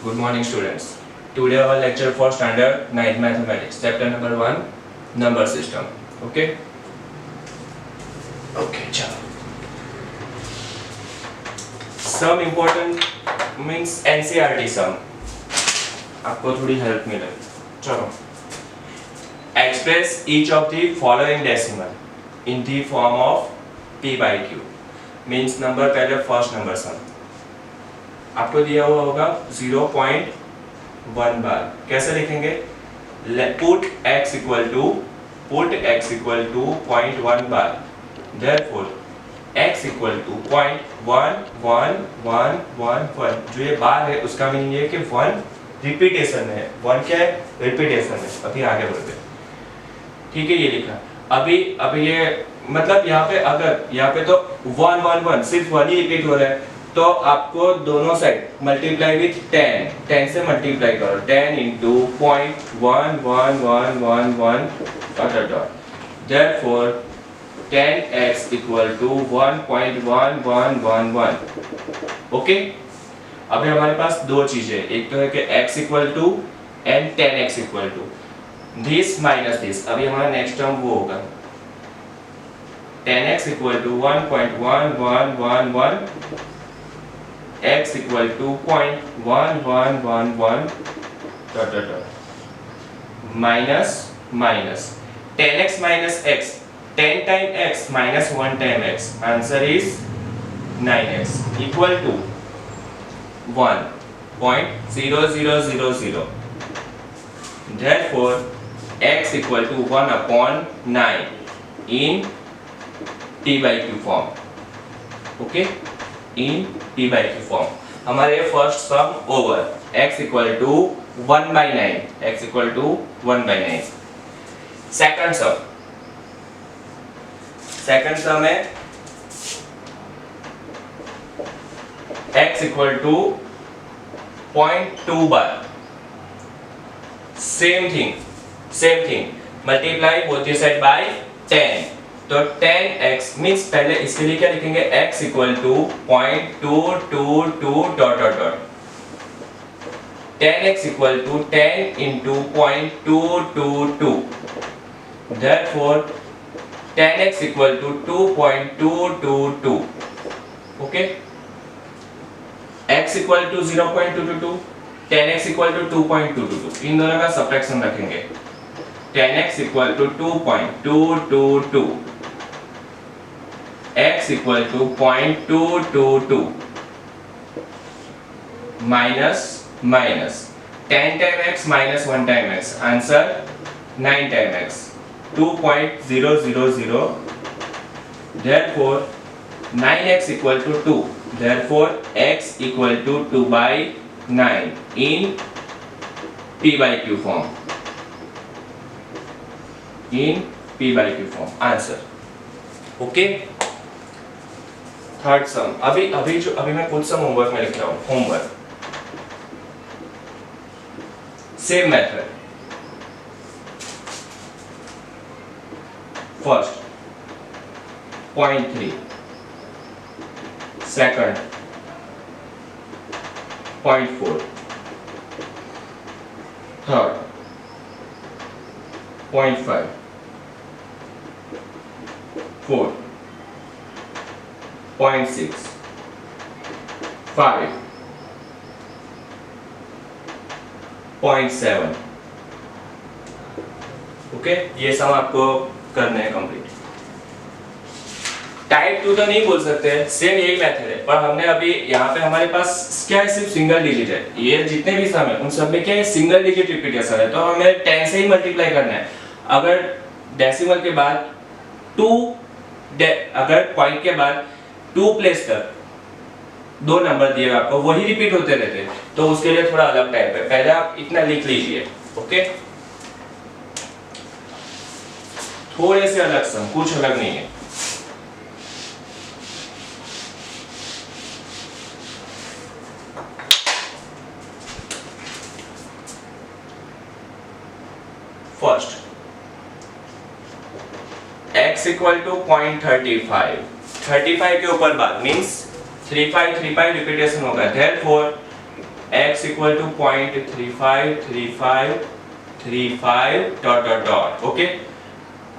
Good morning, students. Today our lecture for standard 9 mathematics, chapter number 1, number system. Okay? Okay, chalo. Some important means NCERT sum. आपको थोड़ी help मिले. चलो. Express each of the following decimal in the form of p by q. Means number पहले first number sum. आपको दिया हुआ होगा 0.1 बार. कैसे लिखेंगे? Put x equal to 0.1 bar. Therefore x equal to 0.11111. जो ये बार है उसका मीनिंग ये है कि 1 रिपीटेशन है. 1 क्या है? रिपीटेशन है. अभी आगे बढ़ते हैं. ठीक है, ये लिखा. अभी ये मतलब यहाँ पे अगर यहाँ पे तो 111 सिर्फ 1 ही रिपीट हो रहा है, तो आपको दोनों साइड मल्टीप्लाई विथ 10 से मल्टीप्लाई करो. 10 into 0.11111 dot dot dot. Therefore 10x equal to 1.1111. Okay. अभी हमारे पास दो चीजें, एक तो है कि x equal to and 10x equal to this minus this. अभी हमारा नेक्स्ट टर्म वो होगा 10x equal to 1.1111, x equal to 0.1111 dot dot dot minus 10x minus x, 10 time x minus 1 time x. Answer is 9x equal to 1.0000. Therefore x equal to 1 upon 9 in p by q form. Okay, in p by q form. हमारे first sum over. x equal to 1 by 9. x equal to 1 by 9. Second सम है x equal to 0.2 bar. Same thing multiply both the side by 10. तो 10x means पहले इसके लिए क्या लिखेंगे? x equal to 0.222 dot dot dot. 10x equal to 10 into 0.222. Therefore 10x equal to 2.222. Okay. x equal to 0.222, 10x equal to 2.222. इन दोनों का subtraction रखेंगे. 10x equal to 2.222, x equal to 0.222 minus 10 time x minus 1 time x. Answer 9 time x, 2.000. Therefore 9x equal to 2. Therefore x equal to 2 by 9 in p by q form. In p by q form. Answer. Okay. Third सम. अभी मैं कुछ सम homework में लिख रहा हूँ. Homework same method. First 0.3, second 0.4, third 0.5, fourth 0.6, 5, 0.7. Okay, ये सब आपको करने हैं कंप्लीट. टाइप 2 तो नहीं बोल सकते, सेम यही मेथड है, पर हमने अभी यहाँ पे हमारे पास क्या है? सिर्फ सिंगल डिजिट है. ये जितने भी सम है उन सब में क्या है? सिंगल डिजिट रिपीटेशन है. तो हमें 10 से ही मल्टीप्लाई करना है. अगर डेसिमल के बाद 2, अगर पॉइंट के बाद 2 प्लेस तक दो नंबर दिए आपको, वही रिपीट होते रहते हैं, तो उसके लिए थोड़ा अलग टाइप है. पहले आप इतना लिख लीजिए. ओके, थोड़े से अलग सम, कुछ अलग नहीं है. First x equal to 0.35. 35 के ऊपर बार मींस 35 रिपीटेशन होगा. Therefore x equal to 0.353535 dot dot dot. Okay,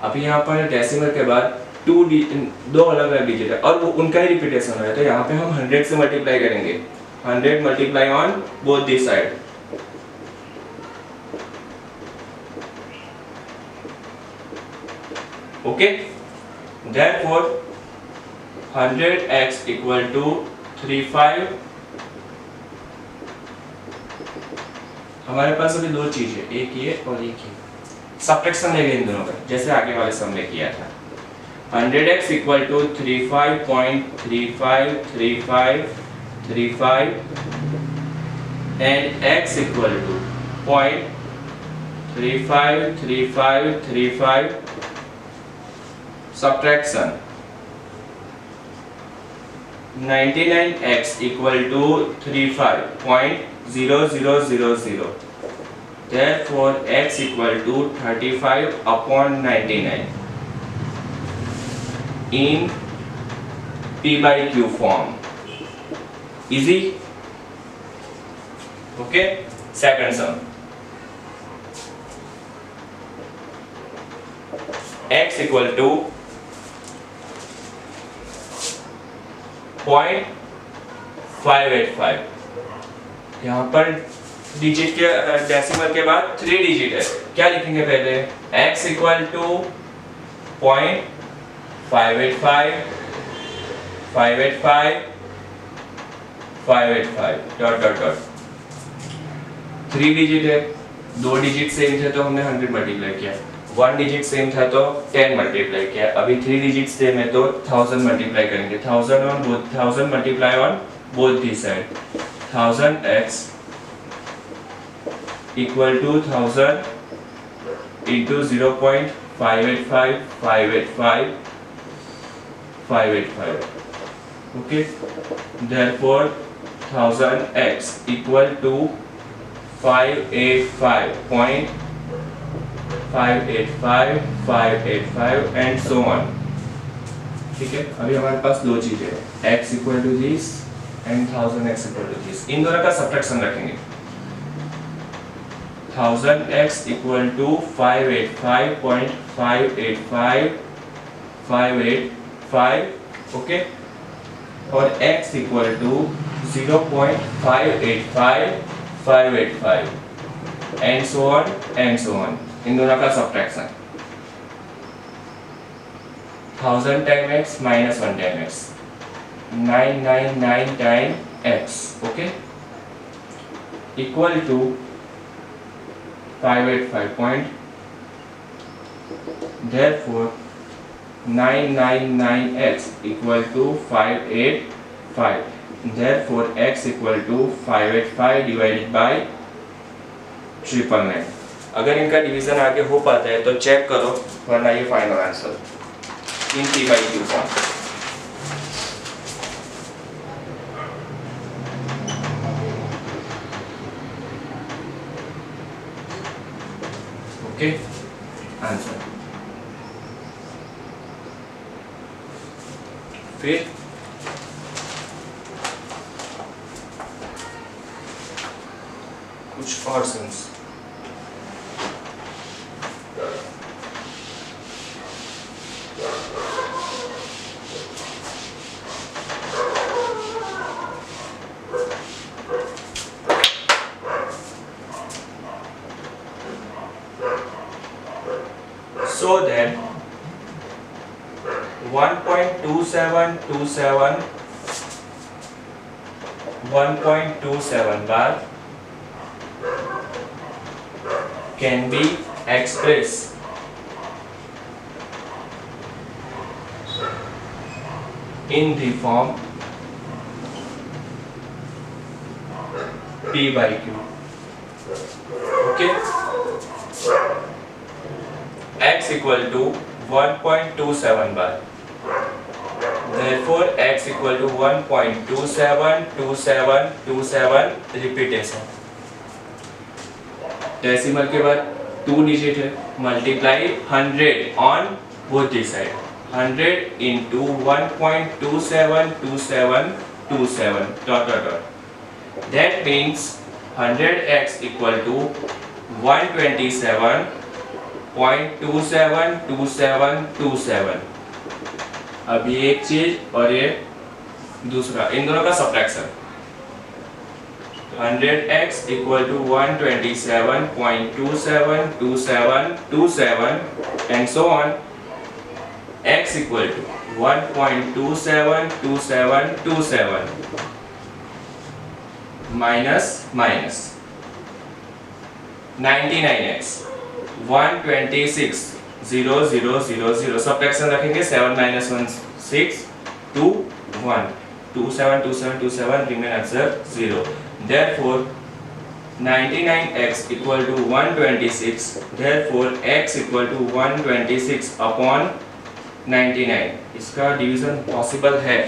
अभी यहाँ पर डेसिमल के बाद दो अलग अलग डिजिट है और वो उनका ही रिपीटेशन है, तो यहाँ पे हम 100 से मल्टीप्लाई करेंगे, 100 multiply on both this side. Okay, therefore 100x equal to 35। हमारे पास अभी दो चीज है, एक ये और एक ये, सब्ट्रैक्शन लेंगे इन दोनों का जैसे आगे वाले सम में किया था। 100x equal to 35.353535 and x equal to 0.353535 subtraction 99x equal to 35.0000, therefore x equal to 35/99 in p by q form. Easy? Okay, second sum, x equal to 0.585। यहाँ पर डिजिट के डेसिमल के बाद 3 डिजिट है, क्या लिखेंगे पहले? x equal to 0.585 585 585 dot dot dot. 3 digit है, 2 डिजिट सेम थे तो हमने 100 मल्टीप्लाई किया, 1 डिजिट सेम था तो 10 मल्टीप्लाई किया, अभी 3 डिजिट सेम है तो 1000 मल्टीप्लाई करेंगे, 1000 multiply on both this side. 1000x equal to 1000 into 0.585 585 585। okay, therefore 1000x equal to 585.585 and so on। ठीक है, अभी हमारे पास दो चीजें हैं, x equal to this and 1000x equal to this, इन दोनों का सब्ट्रैक्शन रखेंगे। 1000x इक्वल टू 585.585 ओके, और x equal to 0.585 585 and so on, इन दोनों का subtraction. 1000 time x minus 1 time x, 999 time x okay, equal to 585 point, therefore 999x equal to 585, therefore x equal to 585 divided by 999। अगर इनका division आगे हो पाता है तो चेक करो, वरना ये final answer in p by q form. Okay, answer. फिर कुछ और sense, so that 1.27 bar can be expressed in the form p by q। okay, x equal to 1.27 bar, therefore x equal to 1.272727 repetition. Decimal के बाद 2 digit है, multiply 100 on both this side, 100 into 1.272727 dot dot dot, that means 100x equal to 127.272727। अब ये एक चीज और ये दूसरा, इन दोनों का subtraction. 100x equal to 127.272727 and so on. X equal to 1.272727 minus 99x 126.0000 subtraction रखेंगे 7 minus 1 6 2 1 272727 remain answer 0. Therefore 99x equal to 126. Therefore x equal to 126 upon 99. इसका डिवीजन पॉसिबल है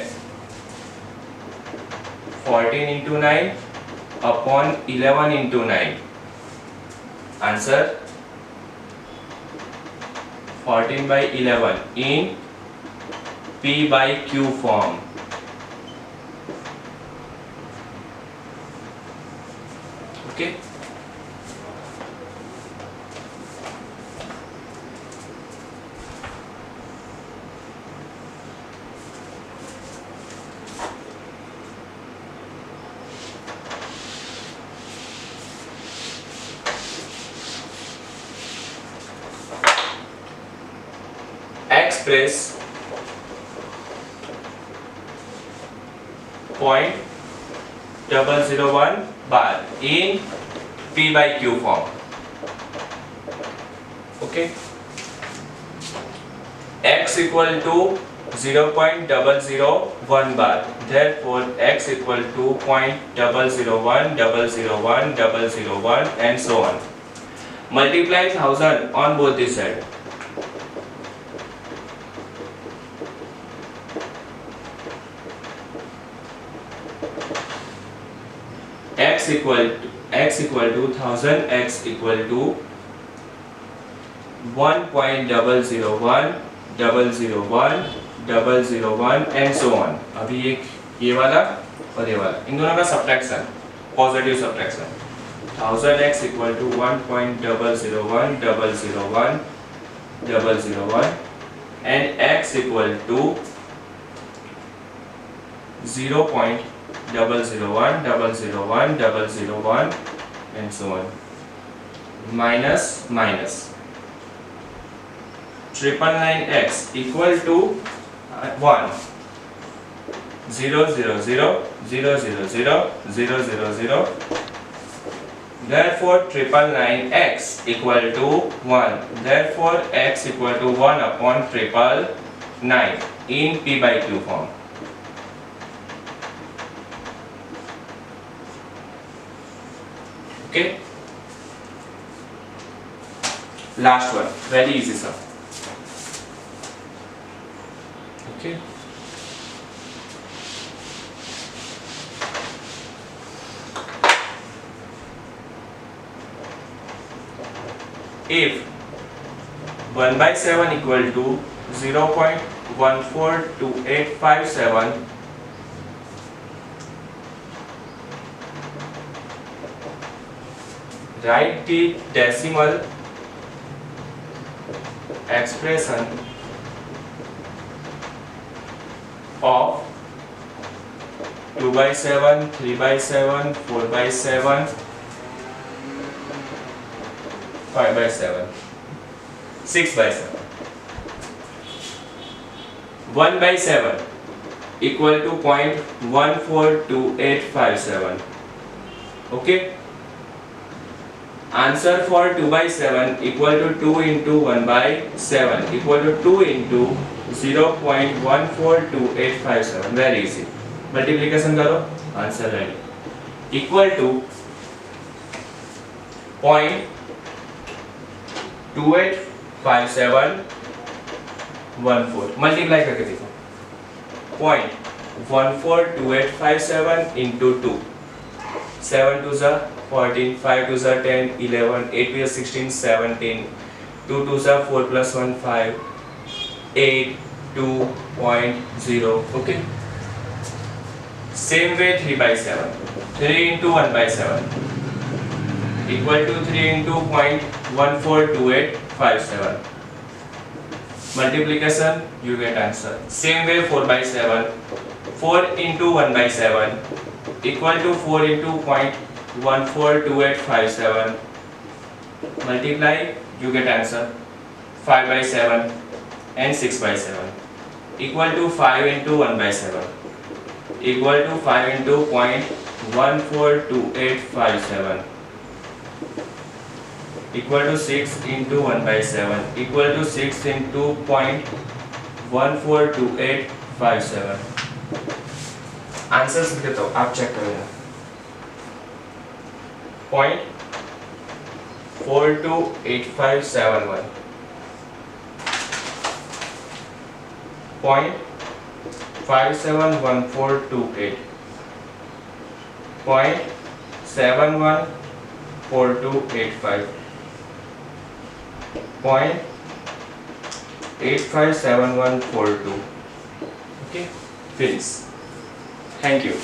14 into 9 upon 11 into 9. Answer 14 by 11 in P by Q form. Okay. Express .001 bar in P by Q form. Okay. X equal to 0.001 bar. Therefore x equal to 0.001001001 and so on. Multiply 1000 on both the sides. X equal to 1000, x equal to 1.001001 and so on. अभी एक ये वाला और ये वाला, इन दोनों का subtraction, positive subtraction. 1000x equal to 1.001001 and x equal to 0.001001001 and so on. Minus 999x equal to 1 0 0 0 0 0 0 0 0 0. Therefore 999x equal to 1. Therefore x equal to 1 upon 999 in P by Q form. Okay. Last one, very easy sir. Okay. If 1 by 7 equal to 0.142857, write the decimal expression of 2 by 7, 3 by 7, 4 by 7, 5 by 7, 6 by 7. 1 by 7 equal to 0.142857. Okay. Answer for 2 by 7 equal to 2 into 1 by 7 equal to 2 into 0.142857. Very easy. Multiplication करो, answer ready. Equal to 0.285714. Multiply करके देखो. 0.142857 into 2. 7 to the 14, 5 to the 10, 11, 8 to the 16, 17, 2 to the 4 plus 1, 5, 8, 2.0. Okay. Same way 3 by 7. 3 into 1 by 7. equal to 3 into 0.142857. Multiplication, you get answer. Same way 4 by 7. 4 into 1 by 7 equal to 4 into 0.142857. Multiply, you get answer. 5 by 7 and 6 by 7 equal to 5 into 1 by 7 equal to 5 into 0.142857 equal to 6 into 1 by 7 equal to 6 into 0.142857. Answers लिख देता हूँ, आप check कर लेना. 0.428571, 0.571428, 0.714285, 0.857142. Okay, finish. Thank you.